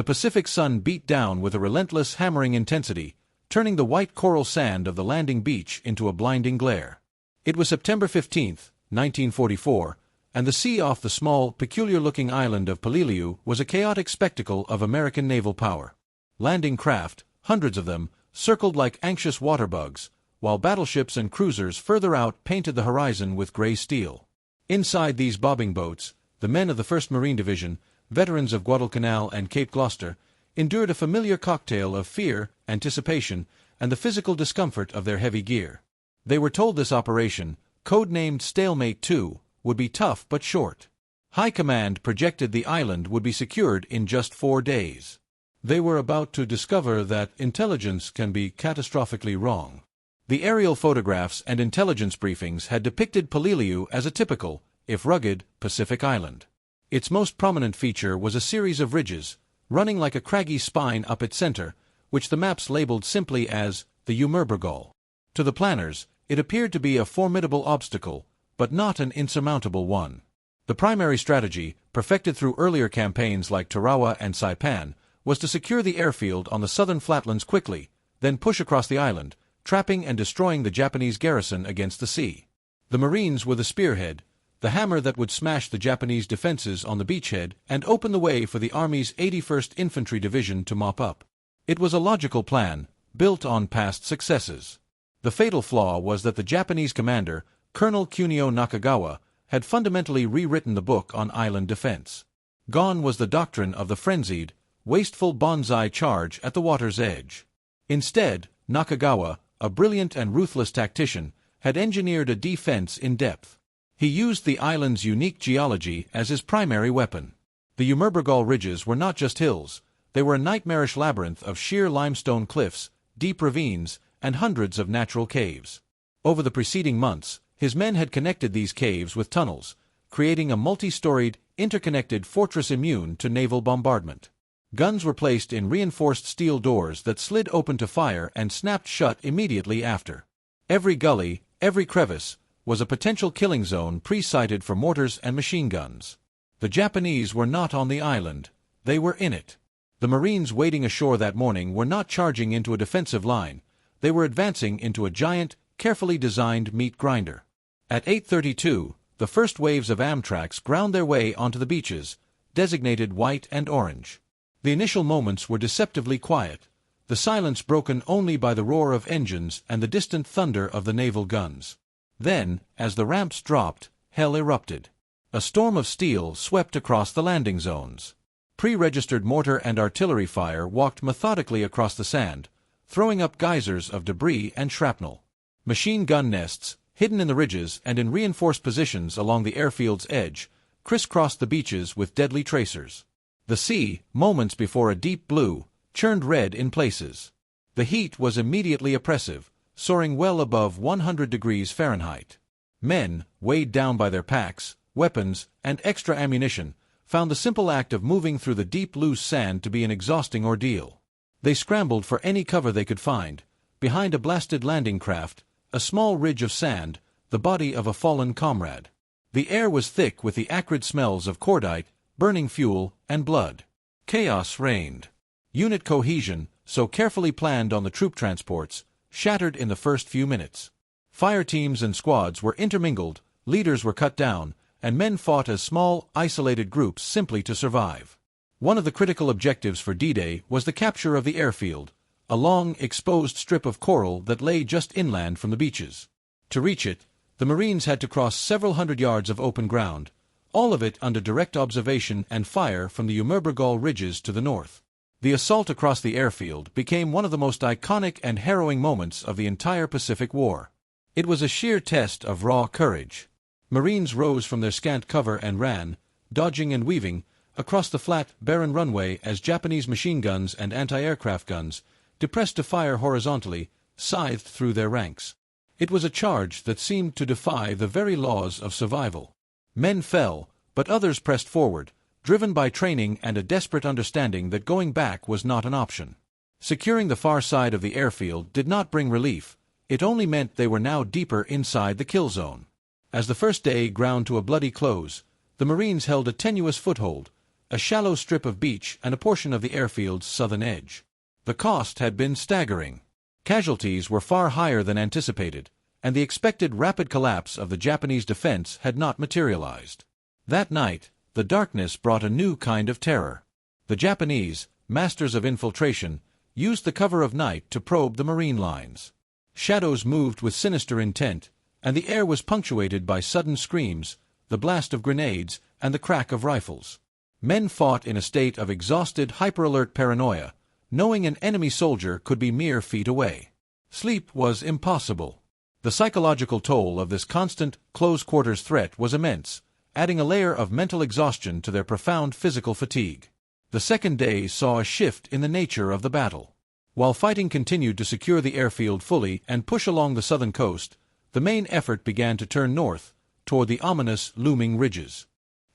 The Pacific sun beat down with a relentless hammering intensity, turning the white coral sand of the landing beach into a blinding glare. It was September 15, 1944, and the sea off the small, peculiar-looking island of Peleliu was a chaotic spectacle of American naval power. Landing craft, hundreds of them, circled like anxious water bugs, while battleships and cruisers further out painted the horizon with gray steel. Inside these bobbing boats, the men of the 1st Marine Division, veterans of Guadalcanal and Cape Gloucester, endured a familiar cocktail of fear, anticipation, and the physical discomfort of their heavy gear. They were told this operation, code-named Stalemate 2, would be tough but short. High Command projected the island would be secured in just 4 days. They were about to discover that intelligence can be catastrophically wrong. The aerial photographs and intelligence briefings had depicted Peleliu as a typical, if rugged, Pacific island. Its most prominent feature was a series of ridges, running like a craggy spine up its center, which the maps labeled simply as the Umerbergol. To the planners, it appeared to be a formidable obstacle, but not an insurmountable one. The primary strategy, perfected through earlier campaigns like Tarawa and Saipan, was to secure the airfield on the southern flatlands quickly, then push across the island, trapping and destroying the Japanese garrison against the sea. The Marines were the spearhead, the hammer that would smash the Japanese defenses on the beachhead and open the way for the Army's 81st Infantry Division to mop up. It was a logical plan, built on past successes. The fatal flaw was that the Japanese commander, Colonel Kunio Nakagawa, had fundamentally rewritten the book on island defense. Gone was the doctrine of the frenzied, wasteful bonsai charge at the water's edge. Instead, Nakagawa, a brilliant and ruthless tactician, had engineered a defense in depth. He used the island's unique geology as his primary weapon. The Umerbergol ridges were not just hills, they were a nightmarish labyrinth of sheer limestone cliffs, deep ravines, and hundreds of natural caves. Over the preceding months, his men had connected these caves with tunnels, creating a multi-storied, interconnected fortress immune to naval bombardment. Guns were placed in reinforced steel doors that slid open to fire and snapped shut immediately after. Every gully, every crevice, was a potential killing zone pre-sighted for mortars and machine guns. The Japanese were not on the island, they were in it. The Marines waiting ashore that morning were not charging into a defensive line, they were advancing into a giant, carefully designed meat grinder. At 8:32, the first waves of Amtraks ground their way onto the beaches, designated white and orange. The initial moments were deceptively quiet, the silence broken only by the roar of engines and the distant thunder of the naval guns. Then, as the ramps dropped, hell erupted. A storm of steel swept across the landing zones. Pre-registered mortar and artillery fire walked methodically across the sand, throwing up geysers of debris and shrapnel. Machine gun nests, hidden in the ridges and in reinforced positions along the airfield's edge, crisscrossed the beaches with deadly tracers. The sea, moments before a deep blue, churned red in places. The heat was immediately oppressive, soaring well above 100 degrees Fahrenheit. Men, weighed down by their packs, weapons, and extra ammunition, found the simple act of moving through the deep loose sand to be an exhausting ordeal. They scrambled for any cover they could find, behind a blasted landing craft, a small ridge of sand, the body of a fallen comrade. The air was thick with the acrid smells of cordite, burning fuel, and blood. Chaos reigned. Unit cohesion, so carefully planned on the troop transports, shattered in the first few minutes. Fire teams and squads were intermingled, leaders were cut down, and men fought as small, isolated groups simply to survive. One of the critical objectives for D-Day was the capture of the airfield, a long, exposed strip of coral that lay just inland from the beaches. To reach it, the Marines had to cross several hundred yards of open ground, all of it under direct observation and fire from the Umerbergol ridges to the north. The assault across the airfield became one of the most iconic and harrowing moments of the entire Pacific War. It was a sheer test of raw courage. Marines rose from their scant cover and ran, dodging and weaving, across the flat, barren runway as Japanese machine guns and anti-aircraft guns, depressed to fire horizontally, scythed through their ranks. It was a charge that seemed to defy the very laws of survival. Men fell, but others pressed forward, driven by training and a desperate understanding that going back was not an option. Securing the far side of the airfield did not bring relief, it only meant they were now deeper inside the kill zone. As the first day ground to a bloody close, the Marines held a tenuous foothold, a shallow strip of beach and a portion of the airfield's southern edge. The cost had been staggering. Casualties were far higher than anticipated, and the expected rapid collapse of the Japanese defense had not materialized. That night, the darkness brought a new kind of terror. The Japanese, masters of infiltration, used the cover of night to probe the marine lines. Shadows moved with sinister intent, and the air was punctuated by sudden screams, the blast of grenades, and the crack of rifles. Men fought in a state of exhausted, hyper-alert paranoia, knowing an enemy soldier could be mere feet away. Sleep was impossible. The psychological toll of this constant, close-quarters threat was immense, adding a layer of mental exhaustion to their profound physical fatigue. The second day saw a shift in the nature of the battle. While fighting continued to secure the airfield fully and push along the southern coast, the main effort began to turn north, toward the ominous, looming ridges.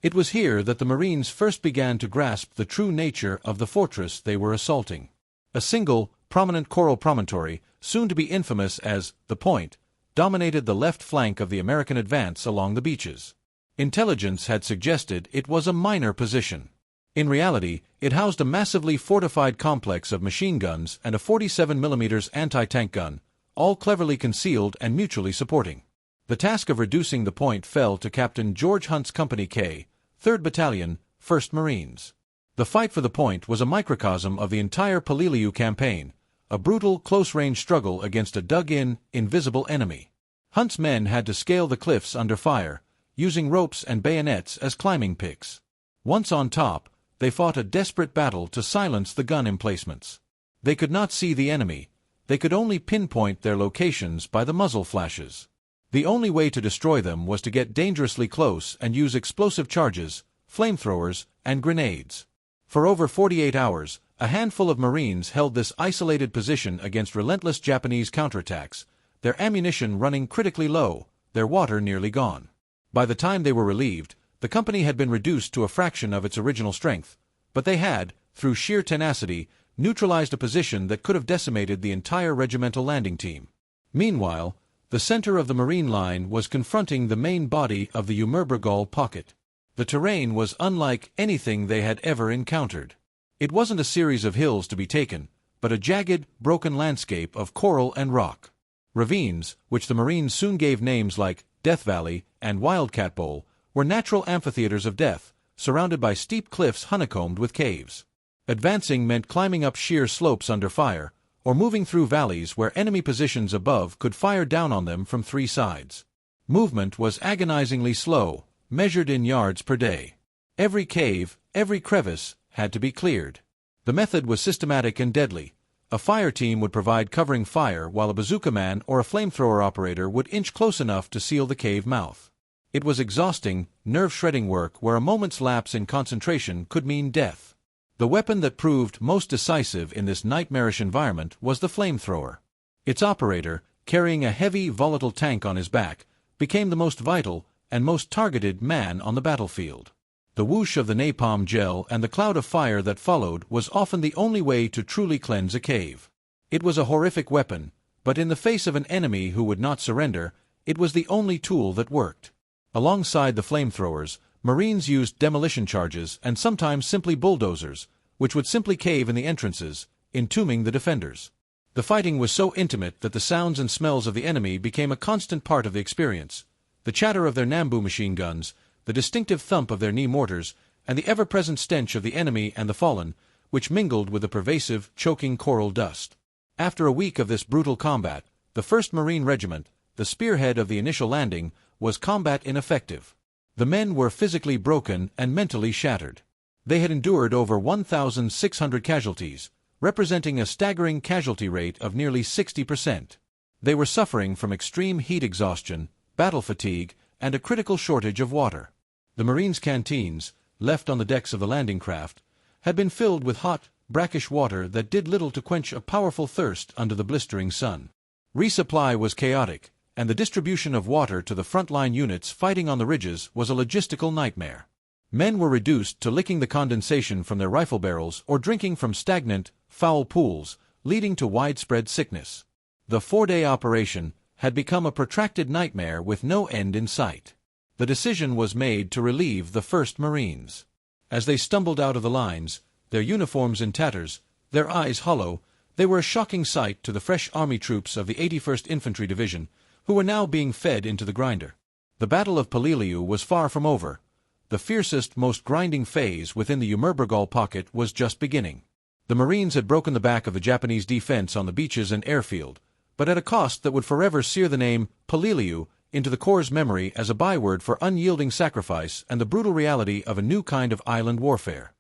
It was here that the Marines first began to grasp the true nature of the fortress they were assaulting. A single, prominent coral promontory, soon to be infamous as the Point, dominated the left flank of the American advance along the beaches. Intelligence had suggested it was a minor position. In reality, it housed a massively fortified complex of machine guns and a 47mm anti-tank gun, all cleverly concealed and mutually supporting. The task of reducing the point fell to Captain George Hunt's Company K, 3rd Battalion, 1st Marines. The fight for the point was a microcosm of the entire Peleliu campaign, a brutal, close-range struggle against a dug-in, invisible enemy. Hunt's men had to scale the cliffs under fire, using ropes and bayonets as climbing picks. Once on top, they fought a desperate battle to silence the gun emplacements. They could not see the enemy. They could only pinpoint their locations by the muzzle flashes. The only way to destroy them was to get dangerously close and use explosive charges, flamethrowers, and grenades. For over 48 hours, a handful of Marines held this isolated position against relentless Japanese counterattacks, their ammunition running critically low, their water nearly gone. By the time they were relieved, the company had been reduced to a fraction of its original strength, but they had, through sheer tenacity, neutralized a position that could have decimated the entire regimental landing team. Meanwhile, the center of the Marine line was confronting the main body of the Umerbergall pocket. The terrain was unlike anything they had ever encountered. It wasn't a series of hills to be taken, but a jagged, broken landscape of coral and rock. Ravines, which the Marines soon gave names like Death Valley and Wildcat Bowl, were natural amphitheaters of death, surrounded by steep cliffs honeycombed with caves. Advancing meant climbing up sheer slopes under fire, or moving through valleys where enemy positions above could fire down on them from 3 sides. Movement was agonizingly slow, measured in yards per day. Every cave, every crevice, had to be cleared. The method was systematic and deadly. A fire team would provide covering fire while a bazooka man or a flamethrower operator would inch close enough to seal the cave mouth. It was exhausting, nerve-shredding work where a moment's lapse in concentration could mean death. The weapon that proved most decisive in this nightmarish environment was the flamethrower. Its operator, carrying a heavy, volatile tank on his back, became the most vital and most targeted man on the battlefield. The whoosh of the napalm gel and the cloud of fire that followed was often the only way to truly cleanse a cave. It was a horrific weapon, but in the face of an enemy who would not surrender, it was the only tool that worked. Alongside the flamethrowers, Marines used demolition charges and sometimes simply bulldozers, which would simply cave in the entrances, entombing the defenders. The fighting was so intimate that the sounds and smells of the enemy became a constant part of the experience. The chatter of their Nambu machine guns, the distinctive thump of their knee mortars, and the ever-present stench of the enemy and the fallen, which mingled with the pervasive, choking coral dust. After a week of this brutal combat, the 1st Marine Regiment, the spearhead of the initial landing, was combat ineffective. The men were physically broken and mentally shattered. They had endured over 1,600 casualties, representing a staggering casualty rate of nearly 60%. They were suffering from extreme heat exhaustion, battle fatigue, and a critical shortage of water. The Marines' canteens, left on the decks of the landing craft, had been filled with hot, brackish water that did little to quench a powerful thirst under the blistering sun. Resupply was chaotic, and the distribution of water to the frontline units fighting on the ridges was a logistical nightmare. Men were reduced to licking the condensation from their rifle barrels or drinking from stagnant, foul pools, leading to widespread sickness. The 4-day operation had become a protracted nightmare with no end in sight. The decision was made to relieve the 1st Marines. As they stumbled out of the lines, their uniforms in tatters, their eyes hollow, they were a shocking sight to the fresh army troops of the 81st Infantry Division, who were now being fed into the grinder. The Battle of Peleliu was far from over. The fiercest, most grinding phase within the Umurbergal pocket was just beginning. The Marines had broken the back of the Japanese defense on the beaches and airfield, but at a cost that would forever sear the name Peleliu into the Corps' memory as a byword for unyielding sacrifice and the brutal reality of a new kind of island warfare.